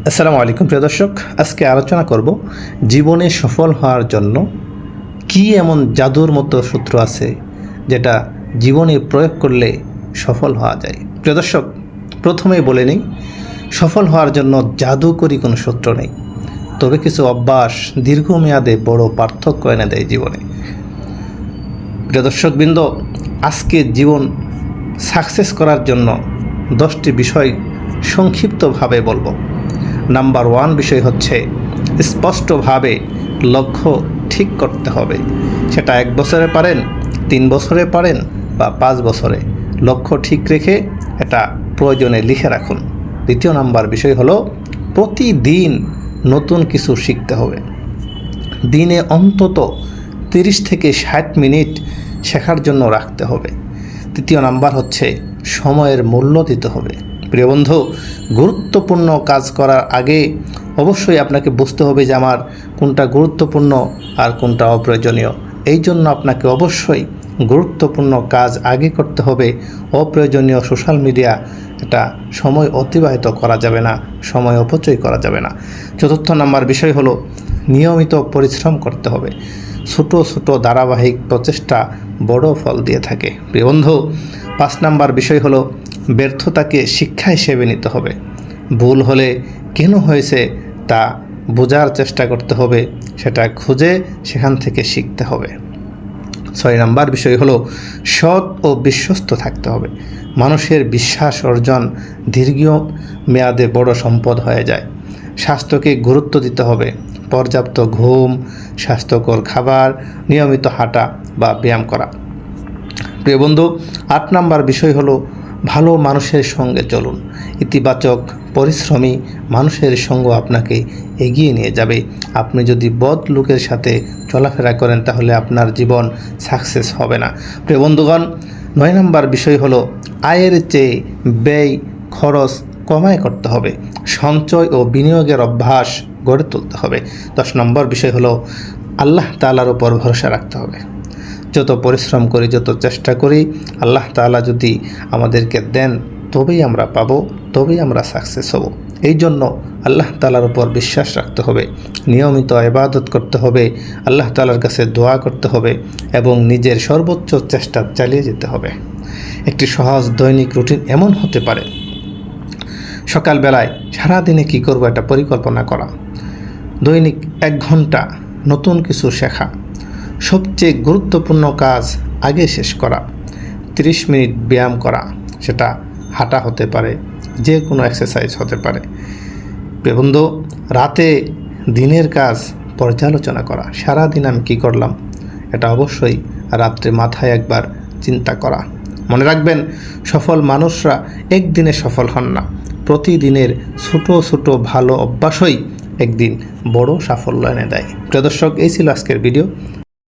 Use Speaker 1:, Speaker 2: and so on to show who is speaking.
Speaker 1: আসসালামু আলাইকুম প্রিয় দর্শক, আজকে আলোচনা করব জীবনে সফল হওয়ার জন্য কি এমন জাদুর মতো সূত্র আছে যেটা জীবনে প্রয়োগ করলে সফল হওয়া যায়। প্রিয় দর্শক, প্রথমেই বলে নিই, সফল হওয়ার জন্য জাদুকরী কোনো সূত্র নেই, তবে কিছু অভ্যাস দীর্ঘমেয়াদে বড় পার্থক্য এনে দেয় জীবনে। প্রিয় দর্শকবৃন্দ, আজকে জীবন সাকসেস করার জন্য 10টি বিষয় সংক্ষিপ্তভাবে বলবো। নাম্বার 1 বিষয় হচ্ছে স্পষ্টভাবে লক্ষ্য ঠিক করতে হবে। সেটা 1 বছরে পারেন, 3 বছরে পারেন বা 5 বছরে। লক্ষ্য ঠিক রেখে এটা প্রয়োজনে লিখে রাখুন। দ্বিতীয় নাম্বার বিষয় হলো প্রতিদিন নতুন কিছু শিখতে হবে। দিনে অন্তত 30 থেকে 60 মিনিট শেখার জন্য রাখতে হবে। তৃতীয় নাম্বার হচ্ছে সময়ের মূল্য দিতে হবে। প্রিয় বন্ধু, গুরুত্বপূর্ণ কাজ করার আগে অবশ্যই আপনাকে বুঝতে হবে যে আমার কোনটা গুরুত্বপূর্ণ আর কোনটা অপ্রয়োজনীয়। এই জন্য আপনাকে অবশ্যই গুরুত্বপূর্ণ কাজ আগে করতে হবে। অপ্রয়োজনীয় সোশ্যাল মিডিয়া এটা সময় অতিবাহিত করা যাবে না, সময় অপচয় করা যাবে না। চতুর্থ নাম্বার বিষয় হলো নিয়মিত পরিশ্রম করতে হবে। ছোট ছোট ধারাবাহিক প্রচেষ্টা বড় ফল দিয়ে থাকে। প্রিয় বন্ধু, 5 নাম্বার বিষয় হলো ব্যর্থতাকে শিক্ষা হিসেবে নিতে হবে। ভুল হলে কেন হয়েছে তা বোঝার চেষ্টা করতে হবে, সেটা খুঁজে সেখান থেকে শিখতে হবে। 6 নাম্বার বিষয় হলো সৎ ও বিশ্বস্ত থাকতে হবে। মানুষের বিশ্বাস অর্জন দীর্ঘ মেয়াদে বড় সম্পদ হয়ে যায়। স্বাস্থ্যকে গুরুত্ব দিতে হবে। পর্যাপ্ত ঘুম, স্বাস্থ্যকর খাবার, নিয়মিত হাঁটা বা ব্যায়াম করা। প্রিয় বন্ধু, 8 নাম্বার বিষয় হলো ভালো মানুষের সঙ্গে চলুন। ইতিবাচক পরিশ্রমী মানুষের সঙ্গ আপনাকে এগিয়ে নিয়ে যাবে। আপনি যদি বদ লোকের সাথে চলাফেরা করেন তাহলে আপনার জীবন সাকসেস হবে না। প্রিয় বন্ধুগণ, 9 নাম্বার বিষয় হলো আয়ের চেয়ে ব্যয় খরচ কমায় করতে হবে। সঞ্চয় ও বিনিয়োগের অভ্যাস গড়ে তুলতে হবে। 10 নম্বর বিষয় হলো আল্লাহ তাআলার উপর ভরসা রাখতে হবে। যত পরিশ্রম করি, যত চেষ্টা করি, আল্লাহ তাআলা যদি আমাদেরকে দেন তবেই আমরা পাবো, তবেই আমরা সাকসেস হব। এই জন্য আল্লাহ তাআলার উপর বিশ্বাস রাখতে হবে, নিয়মিত ইবাদত করতে হবে, আল্লাহ তাআলার কাছে দোয়া করতে হবে এবং নিজের সর্বোচ্চ চেষ্টা চালিয়ে যেতে হবে। একটি সহজ দৈনিক রুটিন এমন হতে পারে সকালবেলায় সারাদিনে কী করব এটা পরিকল্পনা করা, দৈনিক 1 ঘন্টা নতুন কিছু শেখা, সবচেয়ে গুরুত্বপূর্ণ কাজ আগে শেষ করা, 30 মিনিট ব্যায়াম করা, সেটা হাঁটা হতে পারে, যে কোনো এক্সারসাইজ হতে পারে। বন্ধু, রাতে দিনের কাজ পর্যালোচনা করা, সারাদিন আমি কী করলাম এটা অবশ্যই রাত্রে মাথায় একবার চিন্তা করা। মনে রাখবেন, সফল মানুষরা একদিনে সফল হন না, প্রতিদিনের ছোট ছোট ভালো অভ্যাসই একদিন বড় সাফল্য এনে দেয়। প্রিয় দর্শক, এই ছিল আজকের ভিডিও।